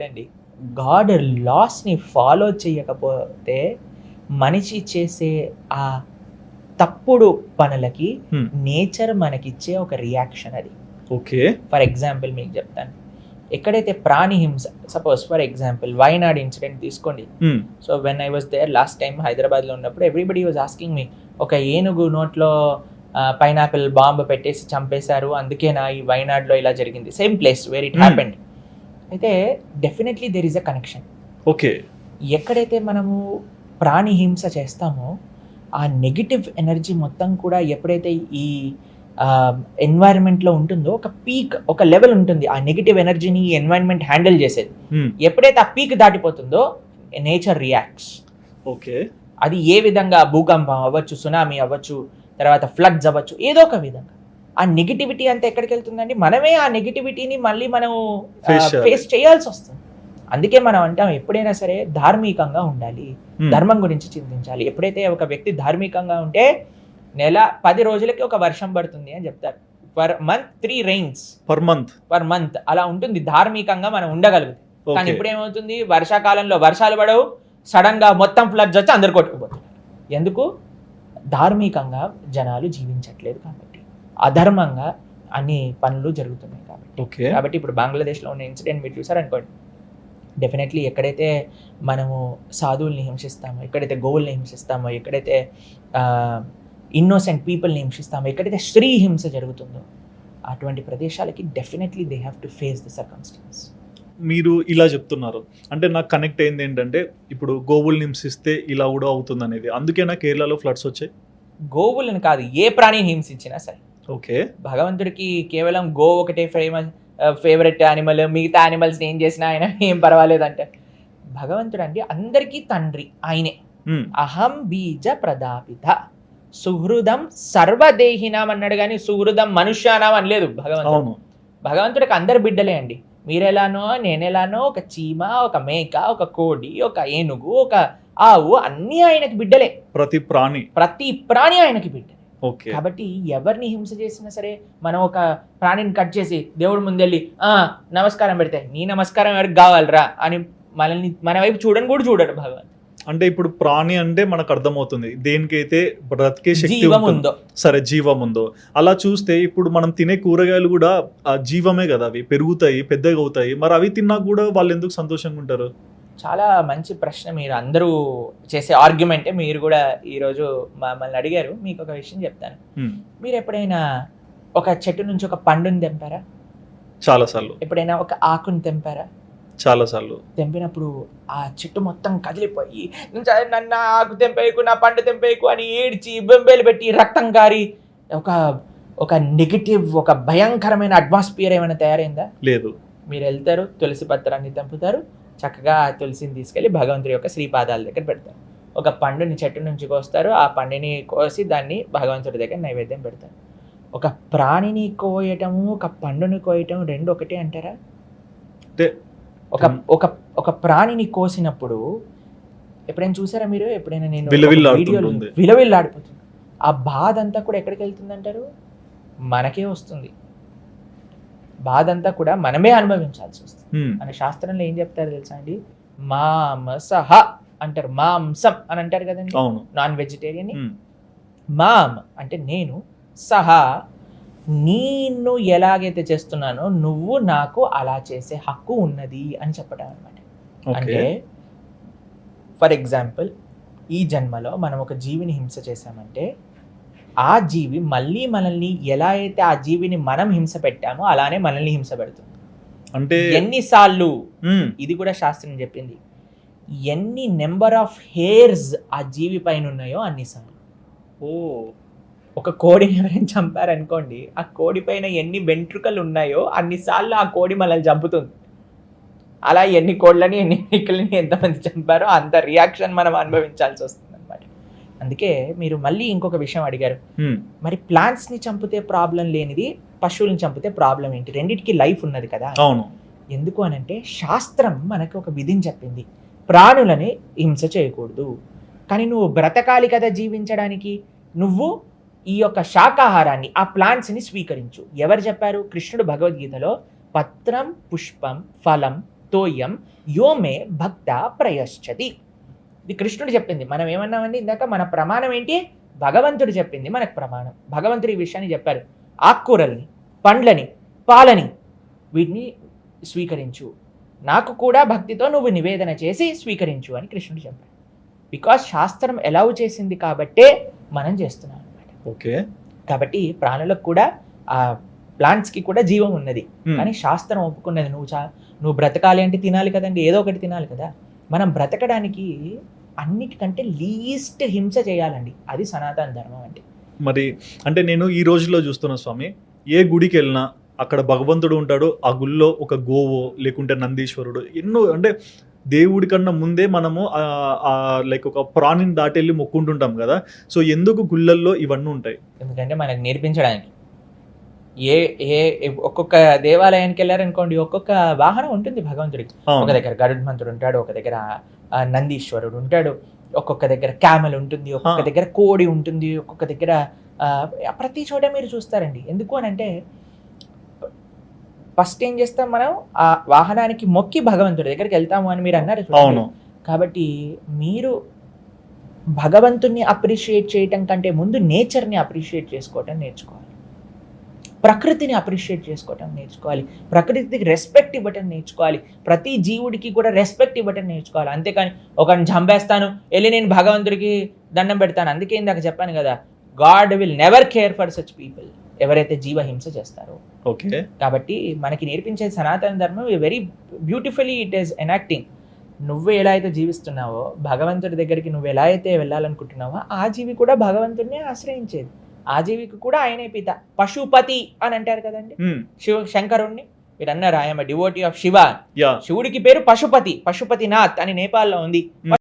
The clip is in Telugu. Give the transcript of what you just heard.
అండి. గాడ్ లాస్‌ని ఫాలో చేయకపోతే మనిషి చేసే ఆ తప్పుడు పనులకి హ్మ్. నేచర్ మనకిచ్చే ఒక రియాక్షన్ అది. ఓకే. ఫర్ ఎగ్జాంపుల్ మీకు చెప్తాను. ఎక్కడైతే ప్రాణి హింస suppose for example Wayanad incident తీసుకోండి. Hmm. So when I was there last time హైదరాబాద్‌లో ఉన్నప్పుడు ఎవ్రీబడీ వాస్ ఆస్కింగ్ మీ ఒక ఏనుగు నోట్లో పైనాపిల్ బాంబ్ పెట్టేసి చంపేశారు. అందుకేనా ఈ వైనాడ్‌లో ఇలా జరిగింది. Same place where it happened. అయితే definitely there is a connection. Okay. ఎక్కడైతే మనము ప్రాణి హింస చేస్తామో ఆ నెగెటివ్ ఎనర్జీ మొత్తం కూడా ఎప్పుడైతే ఈ ఎన్వైరన్మెంట్లో ఉంటుందో ఒక పీక్ ఒక లెవెల్ ఉంటుంది ఆ నెగెటివ్ ఎనర్జీని ఈ ఎన్వైరన్మెంట్ హ్యాండిల్ చేసేది. ఎప్పుడైతే ఆ పీక్ దాటిపోతుందో నేచర్ రియాక్ట్స్. ఓకే. అది ఏ విధంగా భూకంపం అవ్వచ్చు, సునామీ అవ్వచ్చు, తర్వాత ఫ్లడ్స్ అవ్వచ్చు, ఏదో ఒక విధంగా ఆ నెగిటివిటీ అంతా ఎక్కడికి వెళ్తుందండి? మనమే ఆ నెగిటివిటీని మళ్ళీ మనం ఫేస్ చేయాల్సి వస్తుంది. అందుకే మనం అంటాం ఎప్పుడైనా సరే ధార్మికంగా ఉండాలి, ధర్మం గురించి చింతించాలి. ఎప్పుడైతే ఒక వ్యక్తి ధార్మికంగా ఉంటే 10 రోజులకి ఒక వర్షం పడుతుంది అని చెప్తారు. Per month 3 rains per month అలా ఉంటుంది ధార్మికంగా మనం ఉండగలుగుతాం. కానీ ఇప్పుడు ఏమవుతుంది, వర్షాకాలంలో వర్షాలు పడవు, సడన్ గా మొత్తం ఫ్లడ్స్ వచ్చి అందరు కొట్టుకుపోతున్నారు. ఎందుకు? ధార్మికంగా జనాలు జీవించట్లేదు కాబట్టి, అధర్మంగా అన్ని పనులు జరుగుతున్నాయి కాబట్టి. కాబట్టి ఇప్పుడు బంగ్లాదేశ్లో ఉన్న ఇన్సిడెంట్ మీరు చూసారనుకోండి, డెఫినెట్లీ ఎక్కడైతే మనము సాధువుల్ని హింసిస్తామో, ఎక్కడైతే గోవుల్ని హింసిస్తామో, ఎక్కడైతే ఇన్నోసెంట్ పీపుల్ని హింసిస్తామో, ఎక్కడైతే స్త్రీ హింస జరుగుతుందో అటువంటి ప్రదేశాలకి definitely they have to face the circumstances. మీరు ఇలా చెప్తున్నారు అంటే నాకు కనెక్ట్ అయింది ఏంటంటే ఇప్పుడు గోవుల్ని హింసిస్తే ఇలా కూడా అవుతుంది అనేది. అందుకేనా కేరళలో ఫ్లడ్స్ వచ్చాయి? గోవులను కాదు, ఏ ప్రాణిని హింసించినా సరే. ఓకే. భగవంతుడికి కేవలం గో ఒకటే ఫేవరెట్ యానిమల్, మిగతా యానిమల్స్ని ఏం చేసినా ఆయన ఏం పర్వాలేదంటే. భగవంతుడు అంటే అందరికీ తండ్రి ఆయనే. అహం బీజ ప్రదాపిత సుహృదం సర్వదేహినాం అన్నాడు, కానీ సుహృదం మనుష్యానాం అనలేదు భగవంతుడు. భగవంతుడికి అందరు బిడ్డలే అండి. మీరెలానో నేనెలానో, ఒక చీమ, ఒక మేక, ఒక కోడి, ఒక ఏనుగు, ఒక ఆవు, అన్నీ ఆయనకి బిడ్డలే. ప్రతి ప్రాణి ఆయనకి బిడ్డ. కాబట్టి ఎవరిని హింస చేసినా సరే మనం ఒక ప్రాణిని కట్ చేసి దేవుడి ముందెళ్ళి నమస్కారం పెడితే నీ నమస్కారం ఎవరికి కావాలరా అని మనల్ని మన వైపు చూడని కూడా చూడడు భగవాన్. అంటే ఇప్పుడు ప్రాణి అంటే మనకు అర్థమవుతుంది దేనికైతే బ్రతికే శక్తి ఉందో, సరే జీవం ఉందో. అలా చూస్తే ఇప్పుడు మనం తినే కూరగాయలు కూడా జీవమే కదా, అవి పెరుగుతాయి, పెద్దగా అవుతాయి. మరి అవి తిన్నా కూడా వాళ్ళు ఎందుకు సంతోషంగా ఉంటారు? చాలా మంచి ప్రశ్న. మీరు అందరూ చేసే ఆర్గ్యుమెంటే. మీరు కూడా ఈరోజు మమ్మల్ని అడిగారు. మీకు ఒక విషయం చెప్తాను. మీరు ఎప్పుడైనా ఒక చెట్టు నుంచి ఒక పండుని తెంపారా? చాలాసార్లు. ఎప్పుడైనా ఒక ఆకుని తెంపారా? చాలాసార్లు. తెంపినప్పుడు ఆ చెట్టు మొత్తం కదిలిపోయి నన్ను ఆకు తెంపేయకు, నా పండు తెంపేయకు అని ఏడ్చి బొంబేలు పెట్టి రక్తం కారి ఒక నెగిటివ్, ఒక భయంకరమైన అట్మాస్ఫియర్ ఏమైనా తయారైందా? లేదు. మీరు వెళ్తారు, తులసి పత్రాన్ని తెంపుతారు, చక్కగా ఆ తులసిని తీసుకెళ్ళి భగవంతుడి యొక్క శ్రీపాదాల దగ్గర పెడతారు. ఒక పండుని చెట్టు నుంచి కోస్తారు, ఆ పండుని కోసి దాన్ని భగవంతుడి దగ్గర నైవేద్యం పెడతారు. ఒక ప్రాణిని కోయటము, ఒక పండుని కోయటం రెండు ఒకటే అంటారా? అంటే ఒక ప్రాణిని కోసినప్పుడు ఎప్పుడైనా చూసారా మీరు? ఎప్పుడైనా నేను విలవిల్లాడిపోతుంది. ఆ బాధ అంతా కూడా ఎక్కడికి వెళ్తుంది అంటారు? మనకే వస్తుంది. బాధ అంతా కూడా మనమే అనుభవించాల్సి వస్తుంది. మన శాస్త్రంలో ఏం చెప్తారు తెలుసా అండి? మాంసహ అంటారు, మాంసం అని అంటారు కదండి, నాన్ వెజిటేరియన్. మాం అంటే నేను, సహా నేను ఎలాగైతే చేస్తున్నానో నువ్వు నాకు అలా చేసే హక్కు ఉన్నది అని చెప్పడం అనమాట. అంటే ఫర్ ఎగ్జాంపుల్ ఈ జన్మలో మనం ఒక జీవిని హింస చేశామంటే ఆ జీవి మళ్ళీ మనల్ని ఎలా అయితే ఆ జీవిని మనం హింస పెట్టామో అలానే మనల్ని హింస పెడుతుంది. అంటే ఎన్నిసార్లు, ఇది కూడా శాస్త్రం చెప్పింది, ఎన్ని నెంబర్ ఆఫ్ హెయిర్స్ ఆ జీవి పైన ఉన్నాయో అన్నిసార్లు. ఒక కోడిని ఎవరైనా చంపారనుకోండి, ఆ కోడి పైన ఎన్ని వెంట్రుకలు ఉన్నాయో అన్నిసార్లు ఆ కోడి మనల్ని చంపుతుంది. అలా ఎన్ని కోళ్ళని, ఎన్ని వెంట్రుకలని ఎంతమంది చంపారో అంత రియాక్షన్ మనం అనుభవించాల్సి వస్తుంది అనమాట. అందుకే మీరు మళ్ళీ ఇంకొక విషయం అడిగారు, మరి ప్లాంట్స్ని చంపితే ప్రాబ్లం లేనిది పశువులను చంపితే ప్రాబ్లం ఏంటి? రెండింటికి లైఫ్ ఉన్నది కదా. ఎందుకు అనంటే శాస్త్రం మనకి ఒక విధిని చెప్పింది, ప్రాణులని హింస చేయకూడదు. కానీ నువ్వు బ్రతకాలి కదా జీవించడానికి, నువ్వు ఈ యొక్క శాకాహారాన్ని, ఆ ప్లాంట్స్ని స్వీకరించు. ఎవరు చెప్పారు? కృష్ణుడు భగవద్గీతలో పత్రం పుష్పం ఫలం భక్తోయం యో మే భక్త ప్రయశ్చతి. ఇది కృష్ణుడు చెప్పింది. మనం ఏమన్నామండి ఇందాక, మన ప్రమాణం ఏంటి? భగవంతుడు చెప్పింది మనకు ప్రమాణం. భగవంతుడు ఈ విషయాన్ని చెప్పారు. ఆకుకూరల్ని, పండ్లని, పాలని వీటిని స్వీకరించు, నాకు కూడా భక్తితో నువ్వు నివేదన చేసి స్వీకరించు అని కృష్ణుడు చెప్పాడు. బికాస్ శాస్త్రం ఎలౌ చేసింది కాబట్టే మనం చేస్తున్నాం అనమాట. ఓకే. కాబట్టి ప్రాణులకు కూడా, ఆ ప్లాంట్స్కి కూడా జీవం ఉన్నది. కానీ శాస్త్రం ఒప్పుకున్నది, నువ్వు బ్రతకాలి అంటే తినాలి కదండి, ఏదో ఒకటి తినాలి కదా. మనం బ్రతకడానికి అన్నిటికంటే లీస్ట్ హింస చేయాలండి. అది సనాతన ధర్మం అంటే. మరి అంటే నేను ఈ రోజుల్లో చూస్తున్నా స్వామి, ఏ గుడికి వెళ్ళినా అక్కడ భగవంతుడు ఉంటాడు, ఆ గుళ్ళో ఒక గోవో లేకుంటే నందీశ్వరుడు, ఎన్నో అంటే దేవుడి కన్నా ముందే మనము లైక్ ఒక ప్రాణిని దాటి వెళ్ళి మొక్కుంటుంటాం కదా. సో ఎందుకు గుళ్ళల్లో ఇవన్నీ ఉంటాయి? ఎందుకంటే మనకు నేర్పించడానికి. ఒక్కొక్క దేవాలయానికి వెళ్ళారనుకోండి, ఒక్కొక్క వాహనం ఉంటుంది భగవంతుడికి. ఒక దగ్గర గరుత్మంతుడు ఉంటాడు, ఒక దగ్గర నందీశ్వరుడు ఉంటాడు, ఒక్కొక్క దగ్గర క్యామెల్ ఉంటుంది, ఒక్కొక్క దగ్గర కోడి ఉంటుంది, ఒక్కొక్క దగ్గర ప్రతి చోట మీరు చూస్తారండి. ఎందుకు అని అంటే, ఫస్ట్ ఏం చేస్తాం మనం, ఆ వాహనానికి మొక్కి భగవంతుడి దగ్గరికి వెళ్తాము అని మీరు అన్నారు చూడండి. కాబట్టి మీరు భగవంతుడిని అప్రిషియేట్ చేయటం కంటే ముందు నేచర్ని అప్రిషియేట్ చేసుకోవటం నేర్చుకోవాలి, ప్రకృతిని అప్రిషియేట్ చేసుకోవటం నేర్చుకోవాలి, ప్రకృతికి రెస్పెక్ట్ ఇవ్వటం నేర్చుకోవాలి, ప్రతి జీవుడికి కూడా రెస్పెక్ట్ ఇవ్వటం నేర్చుకోవాలి. అంతేకాని ఒకరిని చంపేస్తాను వెళ్ళి నేను భగవంతుడికి దండం పెడతాను. అందుకే ఇందాక చెప్పాను కదా, God will never care for such people, ఎవరైతే జీవహింస చేస్తారో. ఓకే. కాబట్టి మనకి నేర్పించే సనాతన ధర్మం very beautifully it is enacting. నువ్వు ఎలా అయితే జీవిస్తున్నావో, భగవంతుడి దగ్గరికి నువ్వు ఎలా అయితే వెళ్ళాలనుకుంటున్నావో, ఆ జీవి కూడా భగవంతుడిని ఆశ్రయించేది. ఆ జీవికి కూడా ఆయనే పిత. పశుపతి అని అంటారు కదండి శంకరుణ్ణి. మీరు అన్నారు ఐఎమ్ డివోటీ ఆఫ్ శివ. శివుడికి పేరు పశుపతి, పశుపతినాథ్ అని నేపాల్లో ఉంది.